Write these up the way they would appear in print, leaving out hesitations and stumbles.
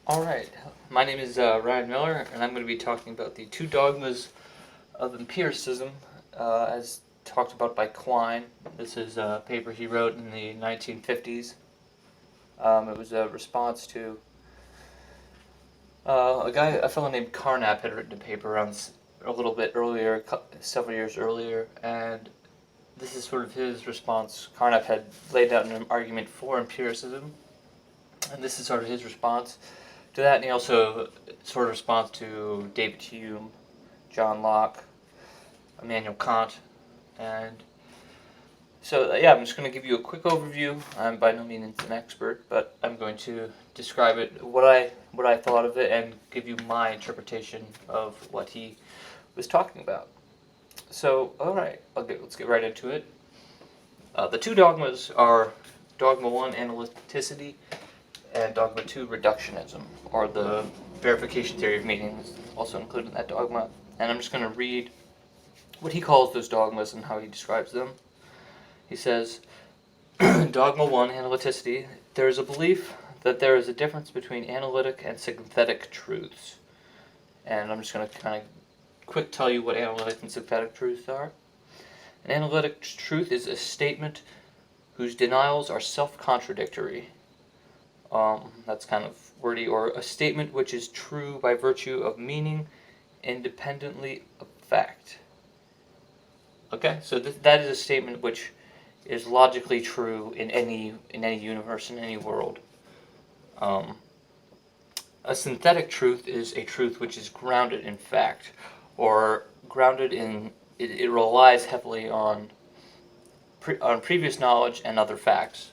Alright, my name is Ryan Miller, and I'm going to be talking about the two dogmas of empiricism, as talked about by Quine. This is a paper he wrote in the 1950s. It was a response to a fellow named Carnap had written a paper around a little bit earlier, several years earlier, and this is sort of his response. Carnap had laid out an argument for empiricism, and this is sort of his response to that, and he also sort of responds to David Hume, John Locke, Immanuel Kant, and so I'm just going to give you a quick overview. I'm by no means an expert, but I'm going to describe it, what I thought of it, and give you my interpretation of what he was talking about. So, all right, let's get right into it. The two dogmas are Dogma 1, analyticity, and Dogma 2, reductionism, or the verification theory of meaning is also included in that dogma. And I'm just going to read what he calls those dogmas and how he describes them. He says, Dogma 1, analyticity, there is a belief that there is a difference between analytic and synthetic truths. And I'm just going to kind of quick tell you what analytic and synthetic truths are. An analytic truth is a statement whose denials are self-contradictory. That's kind of wordy, or a statement which is true by virtue of meaning independently of fact. Okay, so that is a statement which is logically true in any universe, in any world. A synthetic truth is a truth which is grounded in fact, or grounded in it relies heavily on previous knowledge and other facts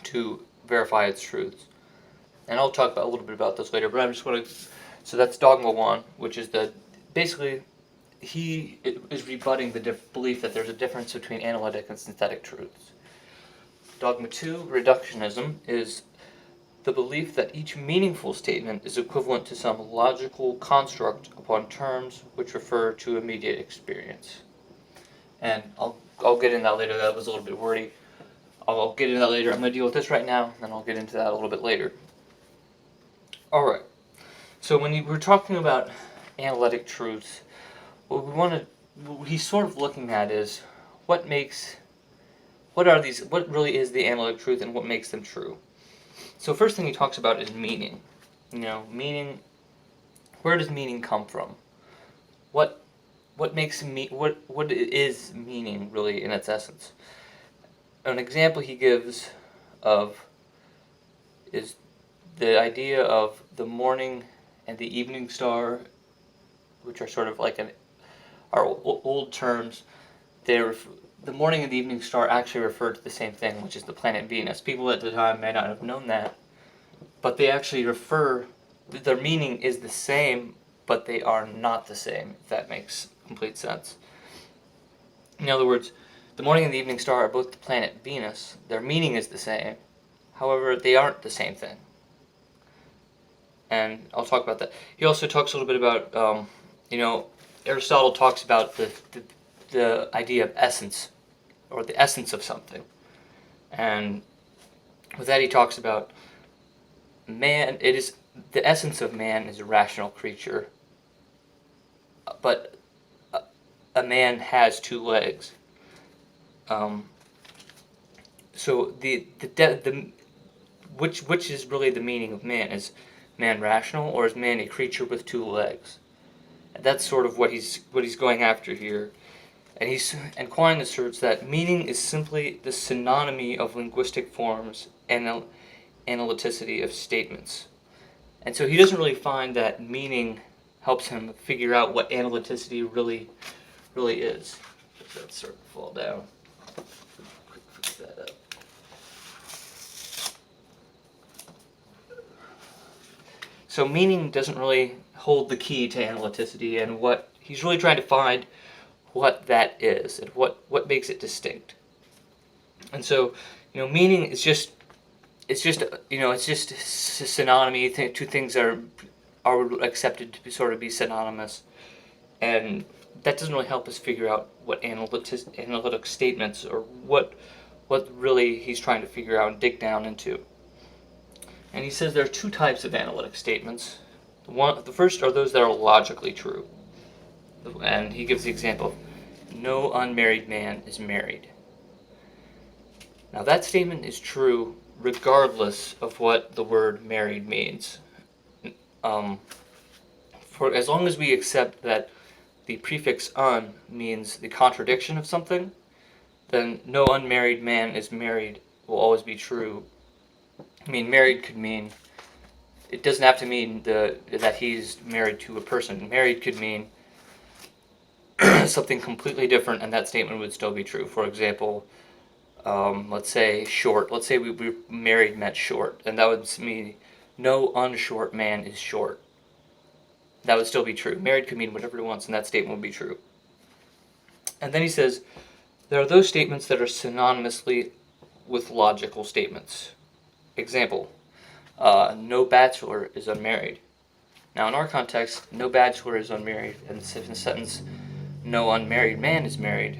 to verify its truths. And I'll talk a little bit about this later, but I'm just going to... So that's Dogma 1, which is basically, he is rebutting the belief that there's a difference between analytic and synthetic truths. Dogma 2, reductionism, is the belief that each meaningful statement is equivalent to some logical construct upon terms which refer to immediate experience. And I'll get into that later. That was a little bit wordy. I'll get into that later. I'm going to deal with this right now, and I'll get into that a little bit later. Alright, so when we're talking about analytic truths, what he's sort of looking at is what really is the analytic truth and what makes them true. So first thing he talks about is meaning. Meaning, where does meaning come from? What is meaning really in its essence? An example he gives is the idea of the morning and the evening star, which are sort of like our old terms. The morning and the evening star actually refer to the same thing, which is the planet Venus. People at the time may not have known that, but they actually their meaning is the same, but they are not the same, if that makes complete sense. In other words, the morning and the evening star are both the planet Venus. Their meaning is the same. However, they aren't the same thing. And I'll talk about that. He also talks a little bit about, Aristotle talks about the idea of essence, or the essence of something. And with that he talks about the essence of man is a rational creature, but a man has two legs. So which is really the meaning of man? Is man rational, or is man a creature with two legs? And that's sort of what he's going after here. And Quine asserts that meaning is simply the synonymy of linguistic forms and analyticity of statements. And so he doesn't really find that meaning helps him figure out what analyticity really is. Let's sort of fall down. Quick fix that up. So meaning doesn't really hold the key to analyticity, and what he's really trying to find what that is and what makes it distinct. And so, meaning is just it's just synonymy. Two things are accepted to sort of be synonymous, and that doesn't really help us figure out what analytic statements, or what really he's trying to figure out and dig down into. And he says there are two types of analytic statements. The first are those that are logically true. And he gives the example of, no unmarried man is married. Now that statement is true regardless of what the word married means. For as long as we accept that the prefix un means the contradiction of something, then no unmarried man is married will always be true. I mean, married could mean, it doesn't have to mean that he's married to a person. Married could mean something completely different, and that statement would still be true. For example, let's say short. Let's say we married meant short, and that would mean no unshort man is short. That would still be true. Married could mean whatever it wants, and that statement would be true. And then he says, there are those statements that are synonymously with logical statements. Example, no bachelor is unmarried. Now in our context, no bachelor is unmarried, and the sentence, no unmarried man is married,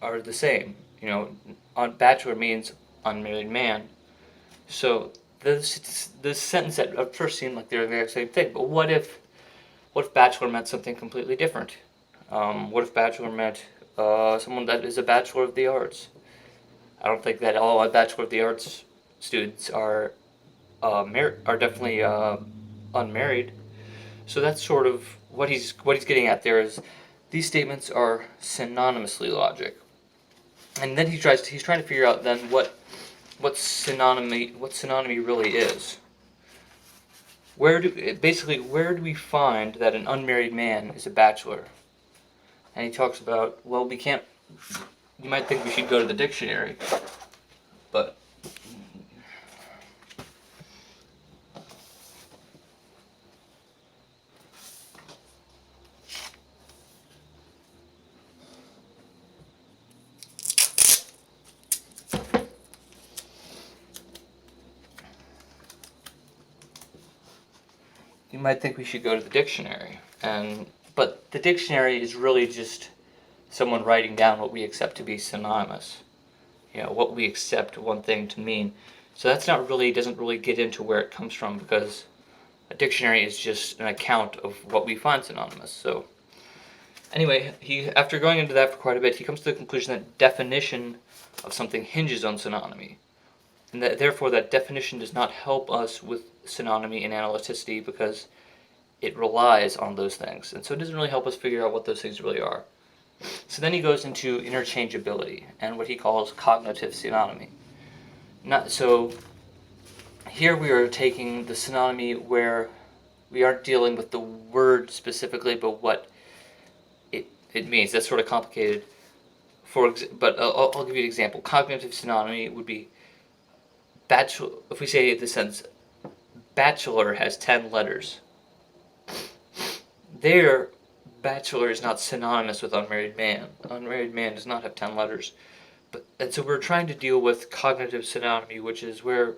are the same. You know, bachelor means unmarried man. So this sentence at first seemed like they're the exact same thing, but what if bachelor meant something completely different? What if bachelor meant someone that is a Bachelor of the Arts? I don't think that all Bachelor of the Arts students are definitely unmarried. So that's sort of what he's getting at there, is these statements are synonymously logic. And then he's trying to figure out then what synonymy really is. Where do we find that an unmarried man is a bachelor? And he talks about, well, we can't. You might think we should go to the dictionary, but you might think we should go to the dictionary, but the dictionary is really just someone writing down what we accept to be synonymous. You know, what we accept one thing to mean. So that's doesn't really get into where it comes from, because a dictionary is just an account of what we find synonymous. So anyway, after going into that for quite a bit, he comes to the conclusion that definition of something hinges on synonymy, and that therefore that definition does not help us with synonymy and analyticity, because it relies on those things, and so it doesn't really help us figure out what those things really are. So then he goes into interchangeability and what he calls cognitive synonymy. So here we are taking the synonymy where we aren't dealing with the word specifically, but what it means. That's sort of complicated. But I'll give you an example. Cognitive synonymy would be bachelor. If we say the sentence, bachelor has 10 letters. There, bachelor is not synonymous with unmarried man. Unmarried man does not have 10 letters. And so we're trying to deal with cognitive synonymy, which is where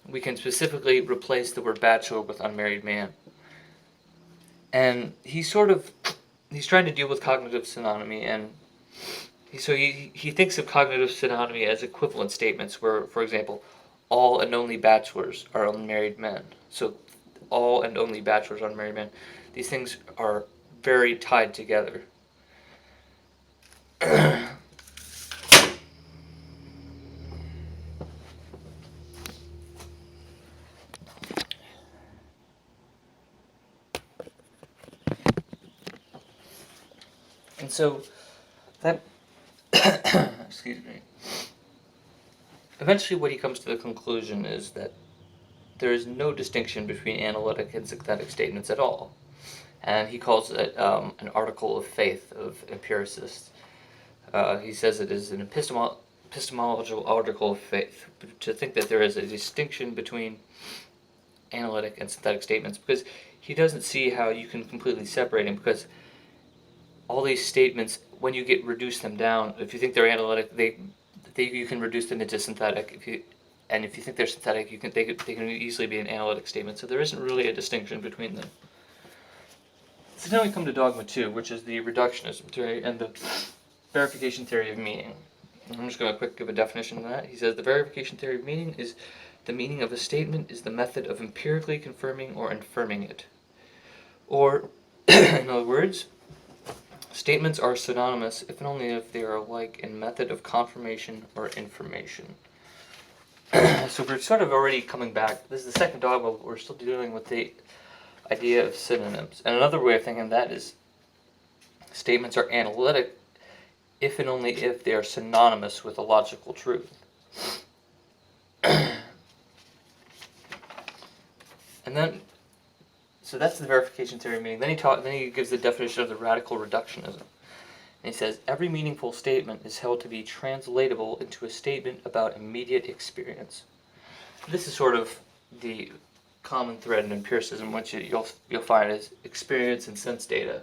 we can specifically replace the word bachelor with unmarried man. And he's trying to deal with cognitive synonymy, and he thinks of cognitive synonymy as equivalent statements where, for example, all and only bachelors are unmarried men. So all and only bachelors are unmarried men. These things are very tied together. And so that excuse me. Eventually what he comes to the conclusion is that there is no distinction between analytic and synthetic statements at all. And he calls it an article of faith of empiricists. He says it is an epistemological article of faith to think that there is a distinction between analytic and synthetic statements, because he doesn't see how you can completely separate them, because all these statements, when you reduce them down, if you think they're analytic, you can reduce them into synthetic. If you think they're synthetic, they can easily be an analytic statement. So there isn't really a distinction between them. So now we come to dogma 2, which is the reductionism theory and the verification theory of meaning. I'm just going to quick give a definition of that. He says the verification theory of meaning is The meaning of a statement is the method of empirically confirming or infirming it. Or, in other words, statements are synonymous if and only if they are alike in method of confirmation or information. So we're sort of already coming back. This is the second dogma, but we're still dealing with the idea of synonyms. And another way of thinking of that is statements are analytic if and only if they are synonymous with a logical truth. And then, so that's the verification theory meaning. Then he gives the definition of the radical reductionism. And he says, every meaningful statement is held to be translatable into a statement about immediate experience. This is sort of the common thread in empiricism, which you'll find is experience and sense data.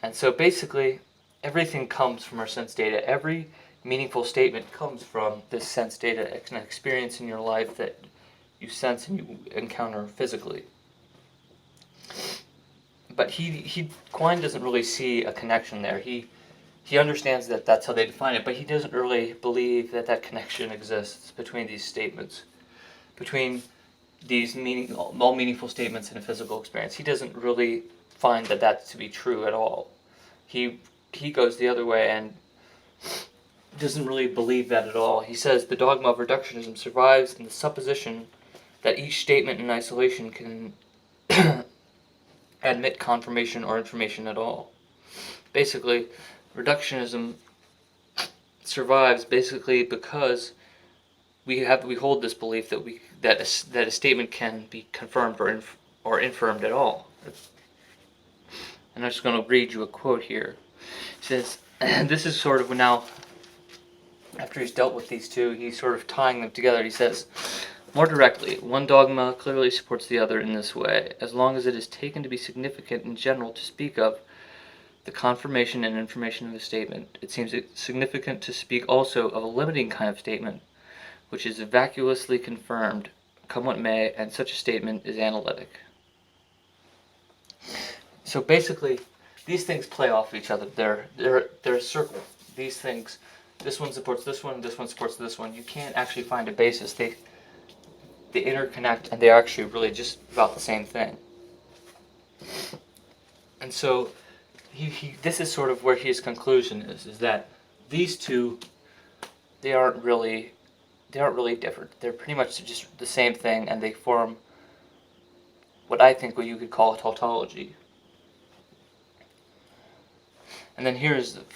And so basically, everything comes from our sense data. Every meaningful statement comes from this sense data, an experience in your life that you sense and you encounter physically. But Quine doesn't really see a connection there. He understands that that's how they define it, but he doesn't really believe that that connection exists between these statements, between these all meaningful statements and a physical experience. He doesn't really find that that's to be true at all. He goes the other way and doesn't really believe that at all. He says the dogma of reductionism survives in the supposition that each statement in isolation can admit confirmation or information at all. Basically, reductionism survives basically because we hold this belief that a statement can be confirmed or infirmed at all. And I'm just going to read you a quote here. It says, and this is sort of now, after he's dealt with these two, he's sort of tying them together. He says, more directly, one dogma clearly supports the other in this way, as long as it is taken to be significant in general to speak of the confirmation and information of a statement. It seems significant to speak also of a limiting kind of statement, which is vacuously confirmed, come what may, and such a statement is analytic. So basically, these things play off each other. They're a circle. These things, this one supports this one supports this one. You can't actually find a basis. They interconnect, and they're actually really just about the same thing. And so, this is sort of where his conclusion is that these two, they aren't really different. They're pretty much just the same thing, and they form what you could call a tautology. And then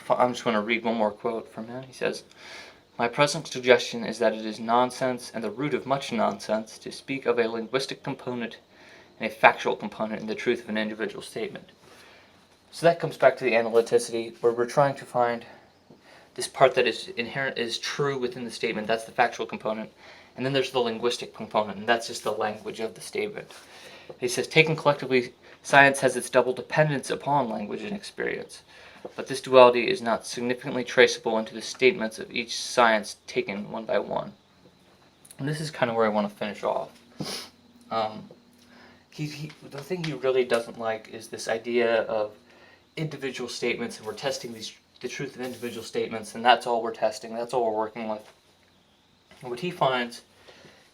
I'm just going to read one more quote from him. He says, my present suggestion is that it is nonsense and the root of much nonsense to speak of a linguistic component and a factual component in the truth of an individual statement. So that comes back to the analyticity, where we're trying to find this part that is inherent, is true within the statement. That's the factual component. And then there's the linguistic component, and that's just the language of the statement. He says, taken collectively, science has its double dependence upon language and experience. But this duality is not significantly traceable into the statements of each science taken one by one. And this is kind of where I want to finish off. The thing he really doesn't like is this idea of individual statements, and we're testing the truth of individual statements, and that's all we're testing, that's all we're working with. And what he finds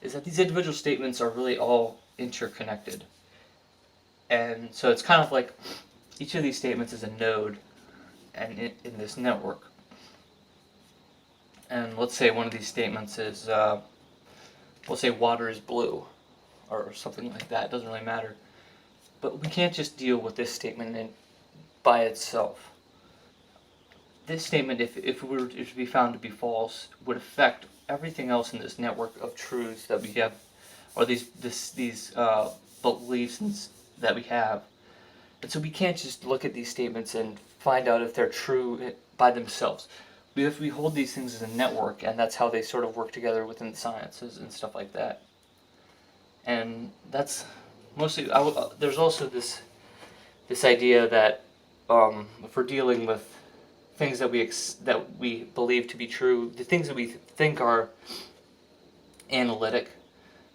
is that these individual statements are really all interconnected. And so it's kind of like each of these statements is a node and in this network. And let's say one of these statements is, let's say water is blue, or something like that. It doesn't really matter. But we can't just deal with this statement by itself. This statement, if it were to be found to be false, would affect everything else in this network of truths that we have, or these beliefs that we have. And so we can't just look at these statements and find out if they're true by themselves. We hold these things as a network, and that's how they sort of work together within the sciences and stuff like that. And that's mostly. There's also this idea that if we're dealing with things that we believe to be true, the things that we think are analytic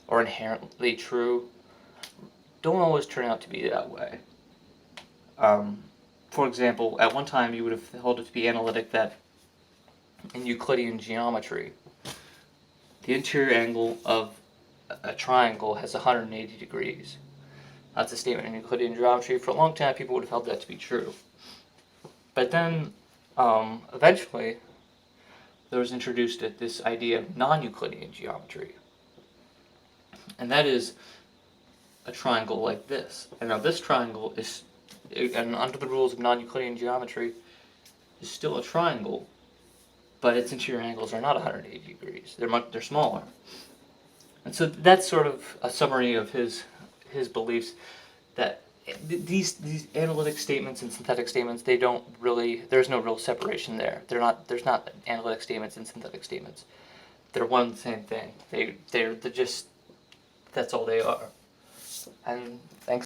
or inherently true, don't always turn out to be that way. For example, at one time you would have held it to be analytic that in Euclidean geometry, the interior angle of a triangle has 180 degrees. That's a statement in Euclidean geometry. For a long time, people would have held that to be true. But then, eventually, there was introduced this idea of non-Euclidean geometry. And that is a triangle like this. And now this triangle is, and under the rules of non-Euclidean geometry, is still a triangle, but its interior angles are not 180 degrees. They're smaller. And so that's sort of a summary of his beliefs, that these analytic statements and synthetic statements, they don't really, there's no real separation there. There's not analytic statements and synthetic statements. They're one and the same thing. They're just, that's all they are. And thanks.